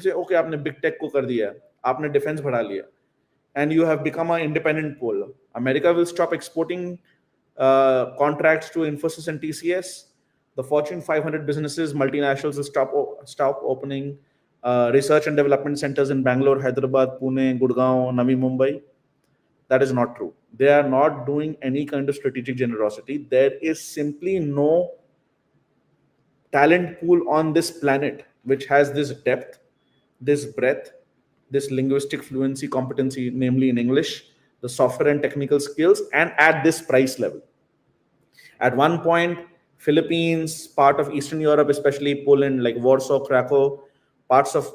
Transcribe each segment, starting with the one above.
say, okay, आपने big tech को कर दिया, आपने defense बढ़ा लिया, and you have become an independent pole. America will stop exporting contracts to Infosys and TCS. The Fortune 500 businesses, multinationals will stop opening research and development centers in Bangalore, Hyderabad, Pune, Gurgaon, Navi Mumbai. That is not true. They are not doing any kind of strategic generosity. There is simply no talent pool on this planet which has this depth, this breadth, this linguistic fluency, competency, namely in English, the software and technical skills, and at this price level. At one point, Philippines, part of Eastern Europe, especially Poland, like Warsaw, Krakow, parts of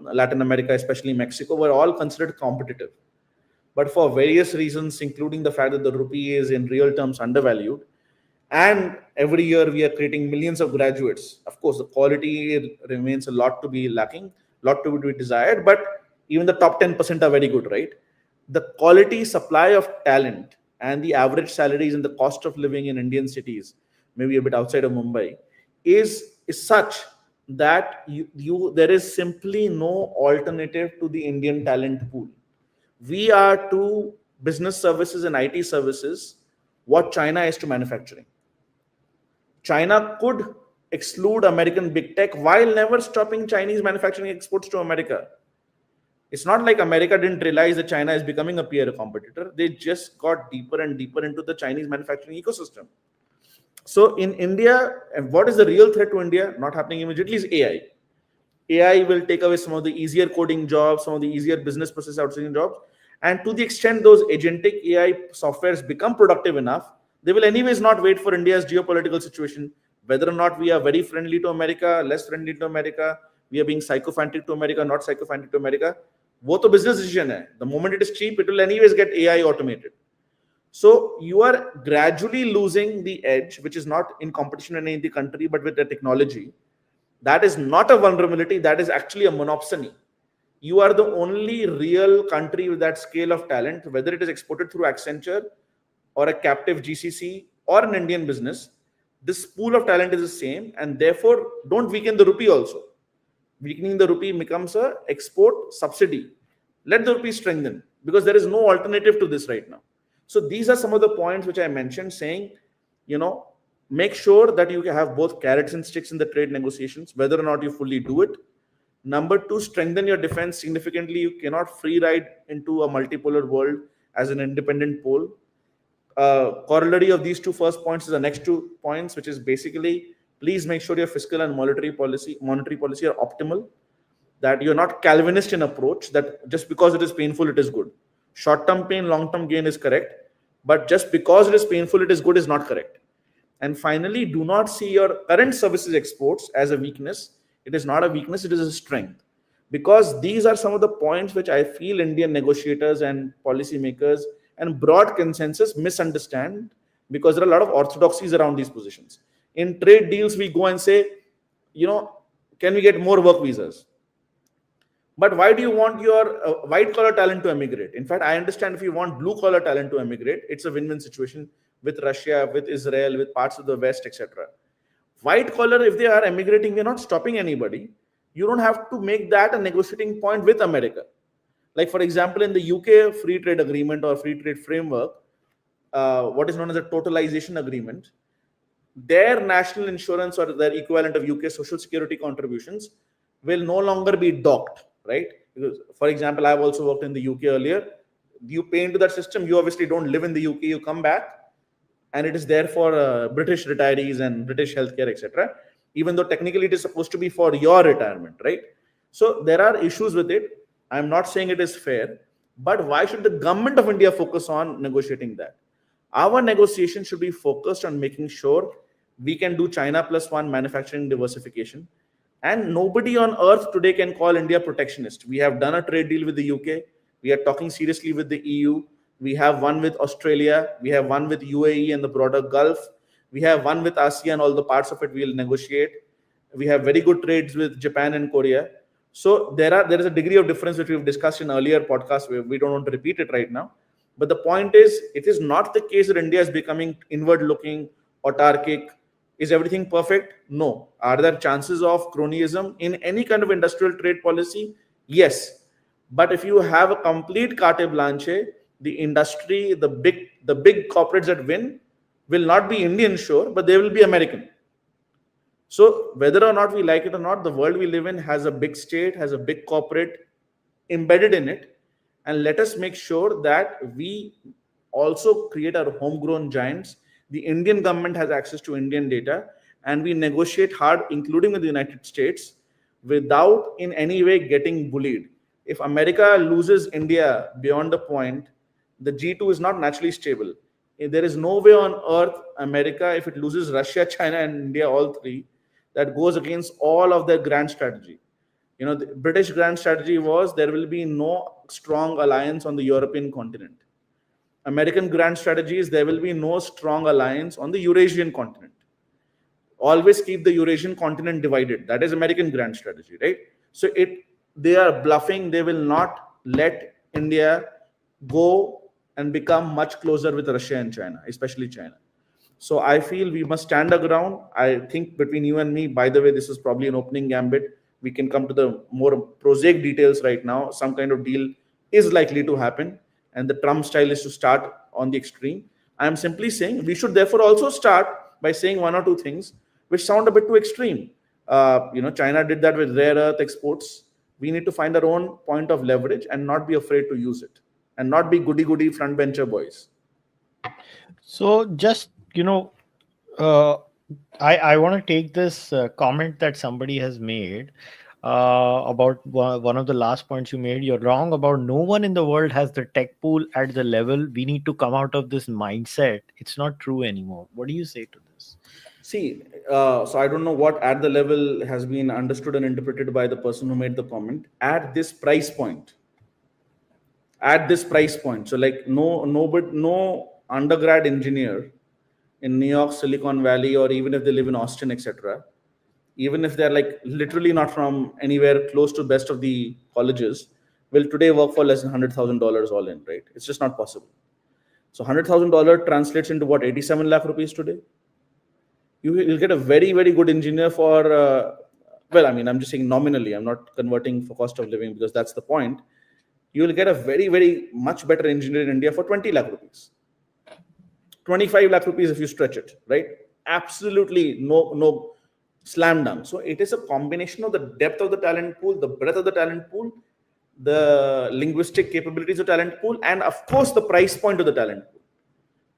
Latin America, especially Mexico, were all considered competitive. But for various reasons, including the fact that the rupee is in real terms undervalued, and every year we are creating millions of graduates. Of course, the quality remains a lot to be lacking, lot to be desired, but even the top 10% are very good, right? The quality supply of talent and the average salaries and the cost of living in Indian cities, maybe a bit outside of Mumbai, is such that there is simply no alternative to the Indian talent pool. We are to business services and IT services what China is to manufacturing. China could exclude American big tech while never stopping Chinese manufacturing exports to America. It's not like America didn't realize that China is becoming a peer competitor. They just got deeper and deeper into the Chinese manufacturing ecosystem. So in India, and what is the real threat to India? Not happening immediately is AI. AI will take away some of the easier coding jobs, some of the easier business process outsourcing jobs. And to the extent those agentic AI softwares become productive enough, they will anyways not wait for India's geopolitical situation, whether or not we are very friendly to America, less friendly to America, we are being sycophantic to America, not sycophantic to America. वो तो business decision है. The moment it is cheap, it will anyways get AI automated. So you are gradually losing the edge, which is not in competition in any the country, but with the technology. That is not a vulnerability. That is actually a monopsony. You are the only real country with that scale of talent, whether it is exported through Accenture or a captive GCC or an Indian business. This pool of talent is the same, and therefore don't weaken the rupee also. Weakening the rupee becomes a export subsidy. Let the rupee strengthen, because there is no alternative to this right now. So these are some of the points which I mentioned, saying, make sure that you have both carrots and sticks in the trade negotiations, whether or not you fully do it. Number two, strengthen your defense significantly. You cannot free ride into a multipolar world as an independent pole. Corollary of these two first points is the next 2 points, which is basically, please make sure your fiscal and monetary policy are optimal, that you're not Calvinist in approach, that just because it is painful, it is good. Short-term pain, long-term gain is correct, but just because it is painful, it is good is not correct. And finally, do not see your current services exports as a weakness. It is not a weakness, it is a strength. Because these are some of the points which I feel Indian negotiators and policymakers and broad consensus misunderstand, because there are a lot of orthodoxies around these positions. In trade deals, we go and say, can we get more work visas? But why do you want your white-collar talent to emigrate? In fact, I understand if you want blue-collar talent to emigrate, it's a win-win situation with Russia, with Israel, with parts of the West, etc. White-collar, if they are emigrating, we're not stopping anybody. You don't have to make that a negotiating point with America. Like, for example, in the UK free trade agreement or free trade framework, what is known as a totalization agreement, their national insurance or their equivalent of UK social security contributions will no longer be docked, right? Because, for example, I've also worked in the UK earlier. You pay into that system, you obviously don't live in the UK, you come back, and it is there for British retirees and British healthcare, etc. Even though technically it is supposed to be for your retirement, right? So there are issues with it. I'm not saying it is fair, but why should the government of India focus on negotiating that? Our negotiation should be focused on making sure we can do China plus one manufacturing diversification. And nobody on earth today can call India protectionist. We have done a trade deal with the UK. We are talking seriously with the EU. We have one with Australia. We have one with UAE and the broader Gulf. We have one with ASEAN, all the parts of it we'll negotiate. We have very good trades with Japan and Korea. So there is a degree of difference which we've discussed in earlier podcasts. We don't want to repeat it right now. But the point is, it is not the case that India is becoming inward-looking, autarkic. Is everything perfect? No. Are there chances of cronyism in any kind of industrial trade policy? Yes. But if you have a complete carte blanche, the industry, the big corporates that win will not be Indian, sure, but they will be American. So whether or not we like it or not, the world we live in has a big state, has a big corporate embedded in it. And let us make sure that we also create our homegrown giants. The Indian government has access to Indian data, and we negotiate hard, including with the United States, without in any way getting bullied. If America loses India beyond a point, the G2 is not naturally stable. There is no way on earth America, if it loses Russia, China, and India, all three, that goes against all of their grand strategy. The British grand strategy was there will be no strong alliance on the European continent. American grand strategy is there will be no strong alliance on the Eurasian continent. Always keep the Eurasian continent divided. That is American grand strategy, right? So they are bluffing. They will not let India go and become much closer with Russia and China, especially China. So I feel we must stand our ground. I think between you and me, by the way, this is probably an opening gambit. We can come to the more prosaic details right now. Some kind of deal is likely to happen, and the Trump style is to start on the extreme. I am simply saying we should therefore also start by saying one or two things which sound a bit too extreme. China did that with rare earth exports. We need to find our own point of leverage and not be afraid to use it, and not be goody front bencher boys. So just, I want to take this comment that somebody has made about one of the last points you made. You're wrong about no one in the world has the tech pool at the level. We need to come out of this mindset. It's not true anymore. What do you say to this? See, so I don't know what at the level has been understood and interpreted by the person who made the comment. At this price point, so like no undergrad engineer in New York, Silicon Valley, or even if they live in Austin, etc., even if they're like literally not from anywhere close to best of the colleges, will today work for less than $100,000 all in, right? It's just not possible. So $100,000 translates into what, 87 lakh rupees today? You'll get a very, very good engineer for, I'm just saying nominally. I'm not converting for cost of living because that's the point. You will get a very, very much better engineer in India for 20 lakh rupees. 25 lakh rupees if you stretch it, right? Absolutely no slam dunk. So it is a combination of the depth of the talent pool, the breadth of the talent pool, the linguistic capabilities of talent pool, and of course the price point of the talent pool.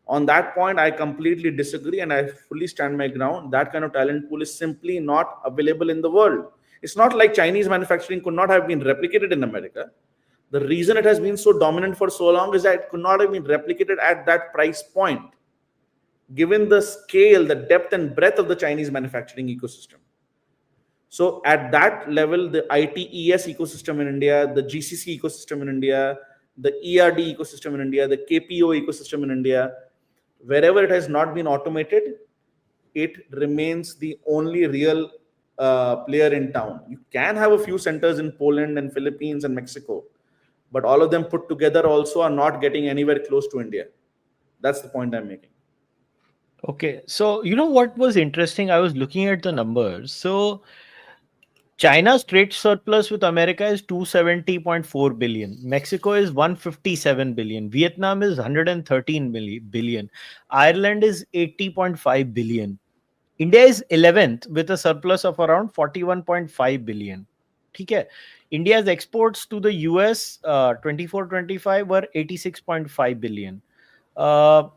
On that point, I completely disagree, and I fully stand my ground. That kind of talent pool is simply not available in the world. It's not like Chinese manufacturing could not have been replicated in America. The reason it has been so dominant for so long is that it could not have been replicated at that price point, given the scale, the depth and breadth of the Chinese manufacturing ecosystem. So at that level, the ITES ecosystem in India, the GCC ecosystem in India, the ERD ecosystem in India, the KPO ecosystem in India, wherever it has not been automated, it remains the only real player in town. You can have a few centers in Poland and Philippines and Mexico, but all of them put together also are not getting anywhere close to India. That's the point I'm making. Okay. So, what was interesting? I was looking at the numbers. So, China's trade surplus with America is 270.4 billion. Mexico is 157 billion. Vietnam is 113 billion. Ireland is 80.5 billion. India is 11th with a surplus of around 41.5 billion. Okay. India's exports to the US 24-25 were 86.5 billion. 4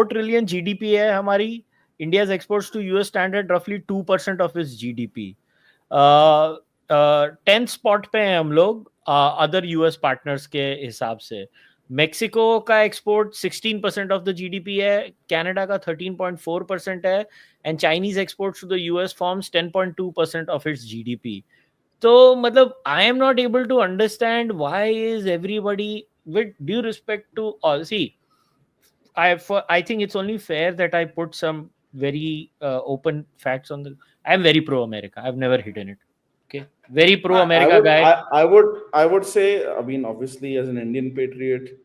trillion GDP hai hamari. India's exports to US stand at roughly 2% of its GDP. 10th spot पे हैं हम लोग other US partners के हिसाब से. Mexico का export 16% of the GDP है, Canada का 13.4% है, and Chinese exports to the US forms 10.2% of its GDP. तो मतलब I am not able to understand why is everybody, with due respect to all, see I think it's only fair that I put some very open facts on the. I'm very pro America. I've never hidden it. Okay, very pro America guy. I would say, I mean, obviously, as an Indian patriot,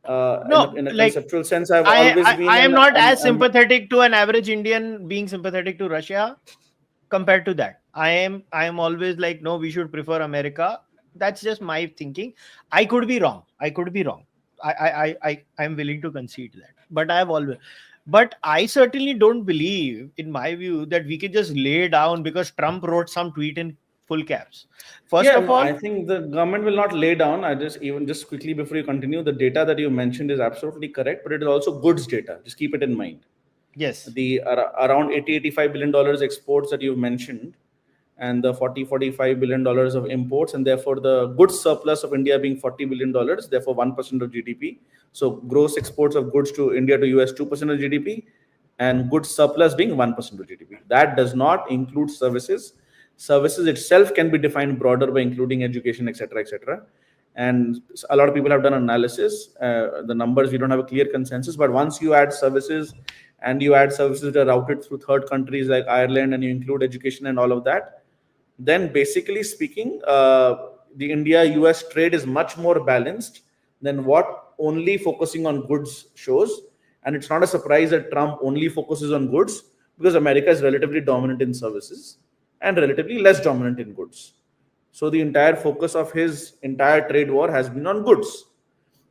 No, in a like conceptual sense, I've always I been am in. not as sympathetic to an average Indian being sympathetic to Russia compared to that. I am always like, no, we should prefer America. That's just my thinking. I could be wrong. I am willing to concede that. But I certainly don't believe, in my view, that we can just lay down because Trump wrote some tweet in full caps. First Yeah, of no, all, I think the government will not lay down. I just even just quickly before you continue, the data that you mentioned is absolutely correct, but it is also goods data. Just keep it in mind. yes. The around 80-85 billion dollars exports that you've mentioned, and the 40-45 billion dollars of imports, and therefore the goods surplus of India being $40 billion, therefore 1% of GDP. So gross exports of goods to India to US 2% of GDP, and goods surplus being 1% of GDP. That does not include services. Services itself can be defined broader by including education, etc., etc. And a lot of people have done analysis. The numbers, we don't have a clear consensus, but once you add services, and you add services that are routed through third countries like Ireland, and you include education and all of that, then basically speaking, the India-US trade is much more balanced than what only focusing on goods shows. And it's not a surprise that Trump only focuses on goods, because America is relatively dominant in services and relatively less dominant in goods. So the entire focus of his entire trade war has been on goods,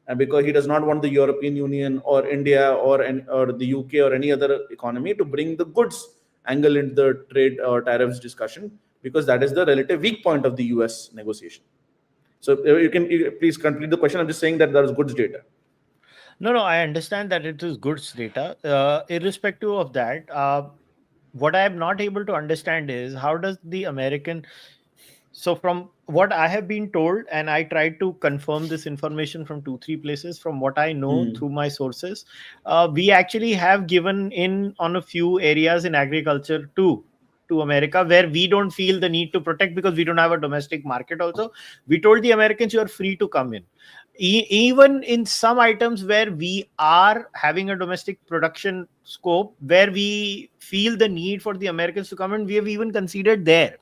and because he does not want the European Union or India or the UK or any other economy to bring the goods angle into the trade or tariffs discussion, because that is the relative weak point of the US negotiation. So please complete the question. I'm just saying that there is goods data. No, no, I understand that it is goods data. Irrespective of that, what I am not able to understand is how does the American. So, from what I have been told, and I tried to confirm this information from 2, 3 places, from what I know Hmm. through my sources, we actually have given in on a few areas in agriculture too to America, where we don't feel the need to protect because we don't have a domestic market. Also, we told the Americans you are free to come in. Even in some items where we are having a domestic production scope, where we feel the need for the Americans to come in, we have even considered there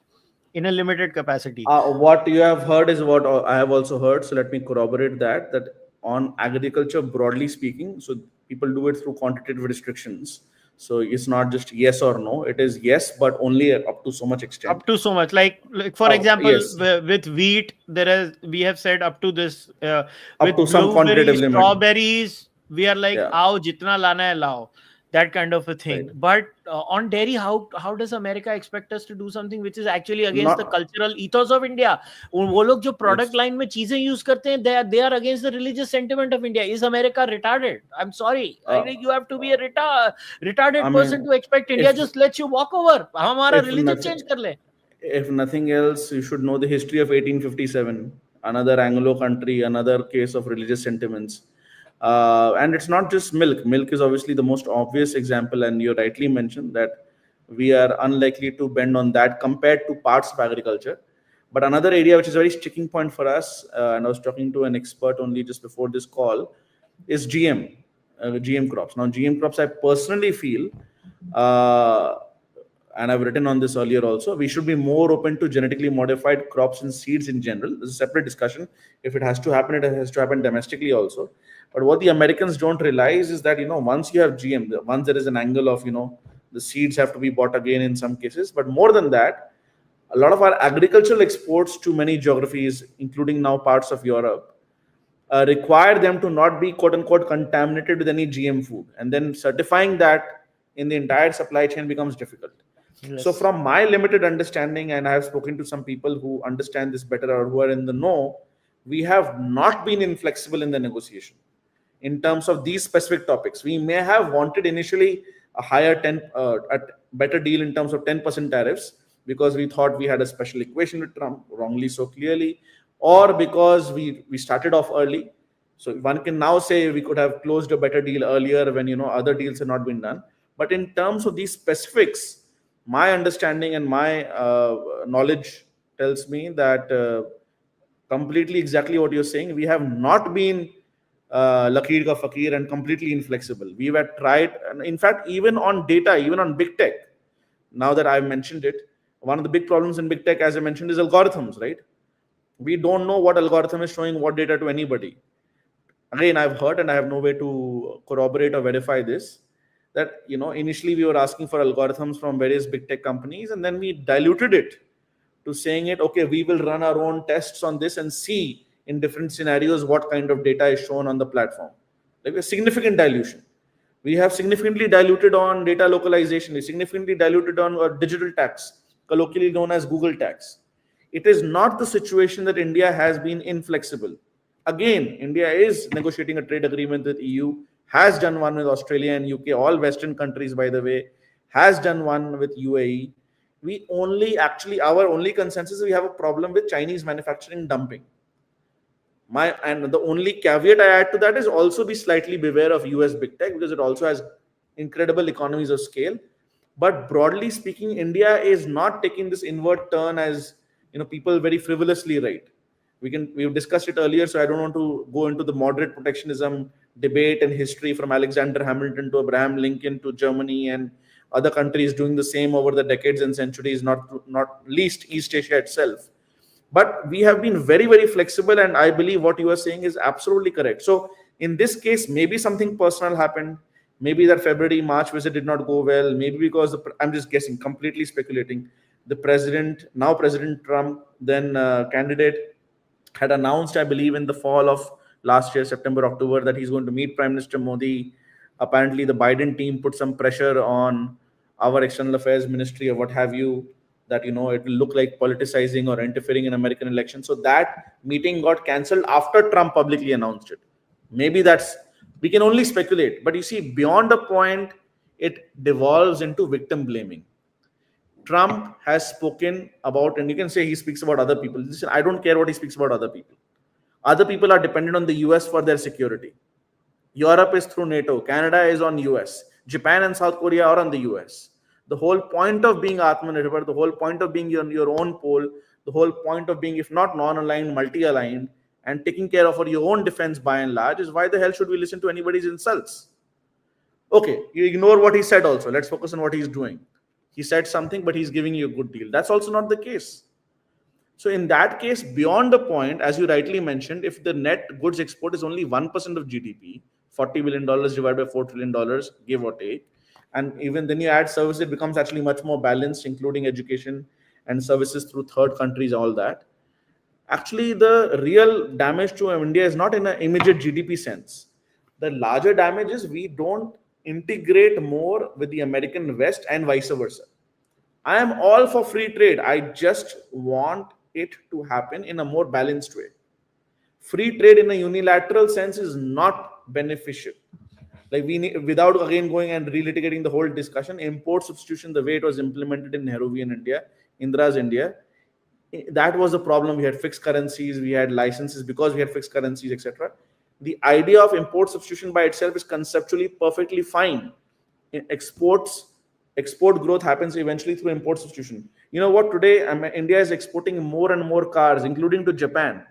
in a limited capacity. What you have heard is what I have also heard. So let me corroborate that. That on agriculture, broadly speaking, so people do it through quantitative restrictions. So it's not just yes or no. It is yes, but only up to so much extent. Up to so much, like for example, Yes, with wheat, there is, we have said up to this. up to With some quantitative blueberries, limit. strawberries, we are like, Yeah, आओ जितना लाना है लाओ, that kind of a right. thing. But on dairy, how does America expect us to do something which is actually against the Not cultural ethos of India? वो लोग जो product yes. line में चीजें use करते हैं, they are against the religious sentiment of India. Is America retarded? I'm sorry, I Uh, think you have to be a retarded I person mean, to expect India if just lets you walk over. हमारा if religion nothing change कर ले. if nothing else, you should know the history of 1857, another Anglo country, another case of religious sentiments. And it's not just milk. Milk is obviously the most obvious example, and you rightly mentioned that we are unlikely to bend on that compared to parts of agriculture. But another area which is a very sticking point for us, and I was talking to an expert only just before this call, is GM crops. Now, GM crops, I personally feel, uh, and I've written on this earlier also, we should be more open to genetically modified crops and seeds in general. This is a separate discussion. If it has to happen, it has to happen domestically also. But what the Americans don't realize is that, once you have GM, once there is an angle of, the seeds have to be bought again in some cases. But more than that, a lot of our agricultural exports to many geographies, including now parts of Europe, require them to not be quote unquote contaminated with any GM food. And then certifying that in the entire supply chain becomes difficult. So, Yes. from my limited understanding, and I have spoken to some people who understand this better or who are in the know, we have not been inflexible in the negotiation in terms of these specific topics. We may have wanted initially a higher a better deal in terms of 10% tariffs, because we thought we had a special equation with Trump, wrongly so clearly, or because we started off early. So one can now say we could have closed a better deal earlier when other deals had not been done. But in terms of these specifics, my understanding and my knowledge tells me that completely exactly what you're saying. We have not been Lakir ka Fakir and completely inflexible. We have tried, and in fact, even on data, even on big tech, now that I've mentioned it, one of the big problems in big tech, as I mentioned, is algorithms, right? We don't know what algorithm is showing what data to anybody. Again, I've heard, and I have no way to corroborate or verify this, that initially we were asking for algorithms from various big tech companies, and then we diluted it to saying it, okay, we will run our own tests on this and see in different scenarios what kind of data is shown on the platform. Like a significant dilution. We have significantly diluted on data localization. We significantly diluted on digital tax, colloquially known as Google tax. It is not the situation that India has been inflexible. Again, India is negotiating a trade agreement with EU, has done one with Australia and UK, all Western countries, by the way, has done one with UAE. Our only consensus is we have a problem with Chinese manufacturing dumping. And the only caveat I add to that is also be slightly beware of US big tech, because it also has incredible economies of scale. But broadly speaking, India is not taking this inward turn as people very frivolously write. We've discussed it earlier, so I don't want to go into the moderate protectionism debate and history from Alexander Hamilton to Abraham Lincoln to Germany and other countries doing the same over the decades and centuries, not least East Asia itself. But we have been very, very flexible, and I believe what you are saying is absolutely correct. So in this case, maybe something personal happened. Maybe that February, March visit did not go well. Maybe because I'm just guessing, completely speculating. The president, now President Trump, then candidate, had announced, I believe, in the fall of last year, September, October, that he's going to meet Prime Minister Modi. Apparently, the Biden team put some pressure on our external affairs ministry or what have you, that it will look like politicizing or interfering in American elections. So that meeting got cancelled after Trump publicly announced it. Maybe we can only speculate. But you see, beyond a point, it devolves into victim blaming. Trump has spoken about, and you can say he speaks about other people. Listen, I don't care what he speaks about other people. Other people are dependent on the US for their security. Europe is through NATO. Canada is on US. Japan and South Korea are on the US. The whole point of being Atmanirbhar, the whole point of being on your own pole, the whole point of being, if not non-aligned, multi-aligned, and taking care of your own defense by and large, is why the hell should we listen to anybody's insults? Okay, you ignore what he said also. Let's focus on what he's doing. He said something, but he's giving you a good deal. That's also not the case. So in that case, beyond the point, as you rightly mentioned, if the net goods export is only 1% of GDP, $40 billion divided by $4 trillion, give or take, and even then you add services, it becomes actually much more balanced, including education and services through third countries, all that. Actually, the real damage to India is not in an immediate GDP sense. The larger damage is we don't integrate more with the American West and vice versa. I am all for free trade. I just want it to happen in a more balanced way. Free trade in a unilateral sense is not beneficial. Like without again going and relitigating the whole discussion, import substitution, the way it was implemented in Nehruvian India, Indira's India, that was the problem. We had fixed currencies, we had licenses because we had fixed currencies, etc. The idea of import substitution by itself is conceptually perfectly fine. Export growth happens eventually through import substitution. You know what? Today, India is exporting more and more cars, including to Japan.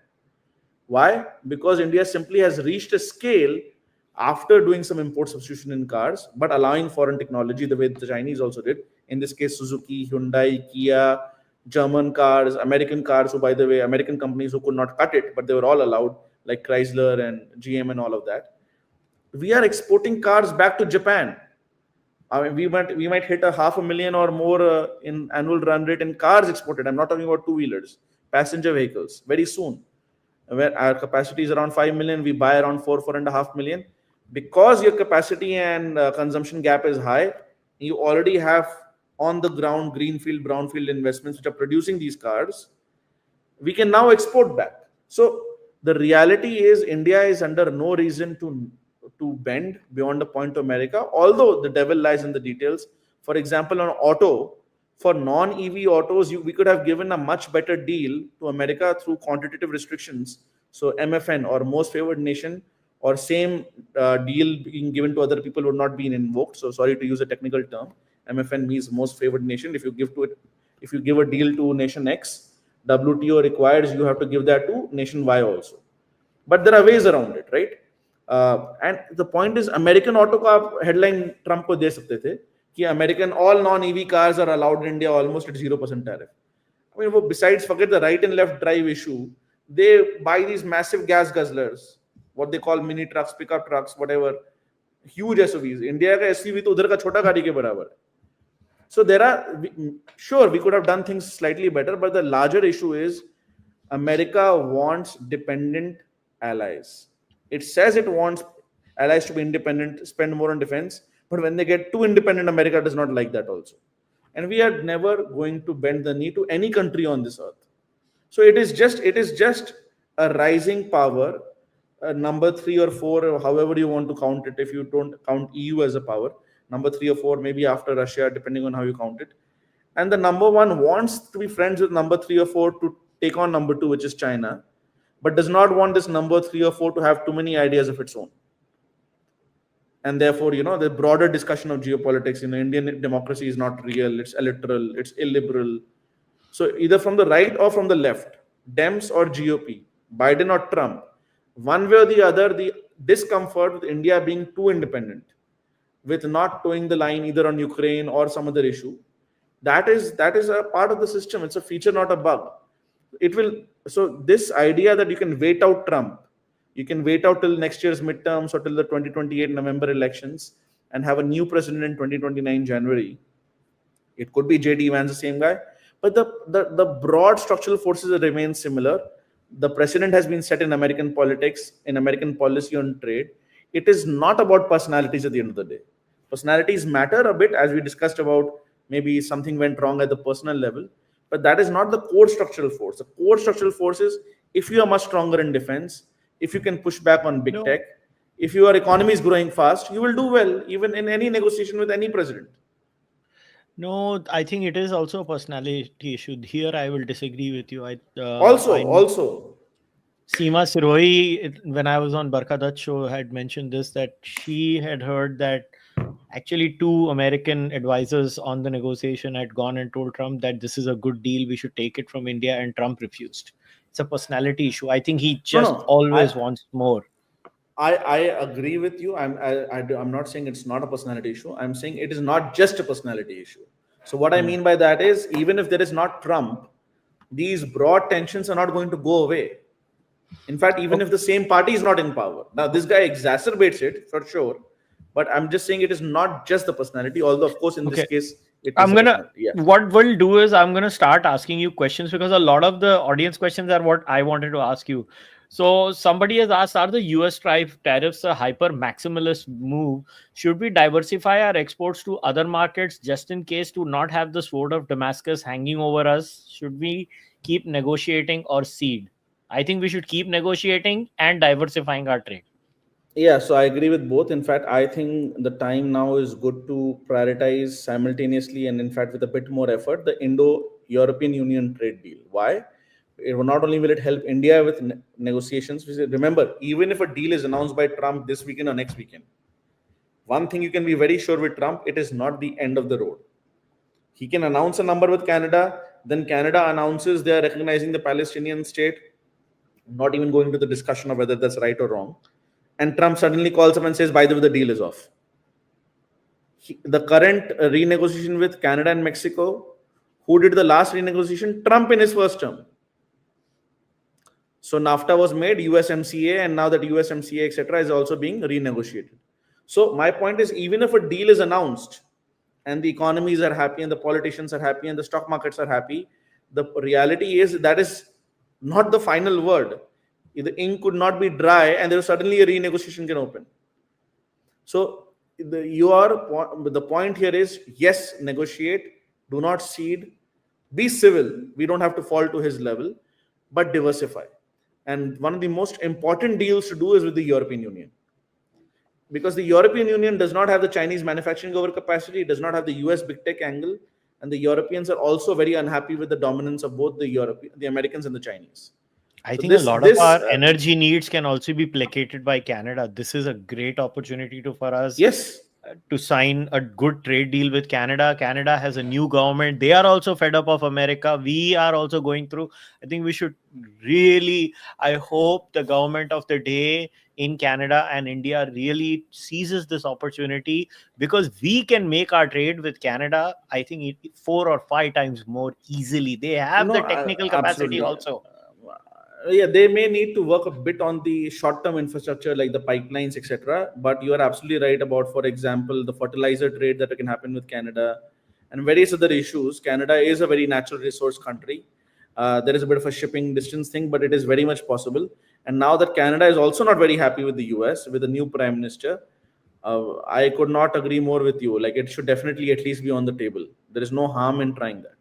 Why? Because India simply has reached a scale after doing some import substitution in cars, but allowing foreign technology the way the Chinese also did. In this case, Suzuki, Hyundai, Kia, German cars, American cars, who, by the way, American companies who could not cut it, but they were all allowed, like Chrysler and GM and all of that. We are exporting cars back to Japan. I mean, we might hit 500,000 or more in annual run rate in cars exported. I'm not talking about two-wheelers, passenger vehicles, very soon. Where our capacity is around 5 million, we buy around 4.5 million. Because your capacity and consumption gap is high, you already have on the ground greenfield, brownfield investments which are producing these cars. We can now export back. So the reality is India is under no reason to bend beyond the point to America, although the devil lies in the details. For example, on auto, for non-EV autos, we could have given a much better deal to America through quantitative restrictions. So MFN, or most favored nation, or same deal being given to other people would not be invoked. So sorry to use a technical term. MFN means most favored nation. If you give a deal to nation X, WTO requires you have to give that to nation Y also. But there are ways around it, right? And the point is, American auto का headline Trump को दे सकते थे कि American all non-EV cars are allowed in India almost at 0% tariff. I mean, besides forget the right and left drive issue, they buy these massive gas guzzlers. what they call mini trucks, pickup trucks, whatever, huge SUVs. India का SUV तो उधर का छोटा गाड़ी के बराबर है. So there are, sure, we could have done things slightly better, but the larger issue is America wants dependent allies. It says it wants allies to be independent, spend more on defense, but when they get too independent, America does not like that also. And we are never going to bend the knee to any country on this earth. So it is just a rising power, number 3 or 4, or however you want to count it. If you don't count EU as a power, number 3 or 4, maybe after Russia, depending on how you count it. And the number 1 wants to be friends with number 3 or 4 to take on number 2, which is China, but does not want this number 3 or 4 to have too many ideas of its own. And therefore, the broader discussion of geopolitics, Indian democracy is not real, it's electoral, it's illiberal. So either from the right or from the left, Dems or GOP, Biden or Trump, one way or the other, the discomfort with India being too independent, with not towing the line either on Ukraine or some other issue, that is a part of the system. It's a feature, not a bug. So this idea that you can wait out Trump, you can wait out till next year's midterms or till the 2028 November elections and have a new president in 2029 January. It could be JD Vance, the same guy, but the broad structural forces remain similar. The precedent has been set in American politics, in American policy on trade. It is not about personalities at the end of the day. Personalities matter a bit, as we discussed about maybe something went wrong at the personal level, but that is not the core structural force. The core structural force is if you are much stronger in defense, if you can push back on big tech, if your economy is growing fast, you will do well, even in any negotiation with any president. No, I think it is also a personality issue. Here, I will disagree with you. Also, Seema Sirohi, when I was on Barkha Dutt show, had mentioned this, that she had heard that actually 2 American advisors on the negotiation had gone and told Trump that this is a good deal, we should take it from India, and Trump refused. It's a personality issue. I think he just always wants more. I agree with you. I'm not saying it's not a personality issue. I'm saying it is not just a personality issue. So what I mean by that is, even if there is not Trump, these broad tensions are not going to go away. In fact, even if the same party is not in power. Now, this guy exacerbates it for sure. But I'm just saying it is not just the personality, although, of course, in this case, what we'll do is I'm going to start asking you questions, because a lot of the audience questions are what I wanted to ask you. So somebody has asked, are the US tariffs a hyper maximalist move? Should we diversify our exports to other markets just in case to not have the sword of Damascus hanging over us? Should we keep negotiating or cede? I think we should keep negotiating and diversifying our trade. Yeah, so I agree with both. In fact, I think the time now is good to prioritize simultaneously and in fact with a bit more effort the Indo-European Union trade deal. Why? Not only will it help India with negotiations, remember, even if a deal is announced by Trump this weekend or next weekend, one thing you can be very sure with Trump, it is not the end of the road. He can announce a number with Canada, then Canada announces they are recognizing the Palestinian state, not even going to the discussion of whether that's right or wrong. And Trump suddenly calls up and says, by the way, the deal is off. The current renegotiation with Canada and Mexico, who did the last renegotiation? Trump in his first term. So NAFTA was made, USMCA, and now that USMCA, etc., is also being renegotiated. So my point is, even if a deal is announced and the economies are happy and the politicians are happy and the stock markets are happy, the reality is that is not the final word. The ink could not be dry and there was suddenly a renegotiation can open. So the point here is, yes, negotiate, do not cede, be civil. We don't have to fall to his level, but diversify. And one of the most important deals to do is with the European Union. Because the European Union does not have the Chinese manufacturing overcapacity, it does not have the US big tech angle, and the Europeans are also very unhappy with the dominance of both the Americans and the Chinese. I think a lot of our energy needs can also be placated by Canada. This is a great opportunity for us. Yes. To sign a good trade deal with Canada. Canada has a new government. They are also fed up of America. We are also going through. I think we should really, I hope the government of the day in Canada and India really seizes this opportunity, because we can make our trade with Canada, I think, 4 or 5 times more easily. They have the technical capacity also. Yeah, they may need to work a bit on the short-term infrastructure like the pipelines, etc. But you are absolutely right about, for example, the fertilizer trade that can happen with Canada and various other issues. Canada is a very natural resource country. There is a bit of a shipping distance thing, but it is very much possible. And now that Canada is also not very happy with the US, with the new prime minister, I could not agree more with you. Like, it should definitely at least be on the table. There is no harm in trying that.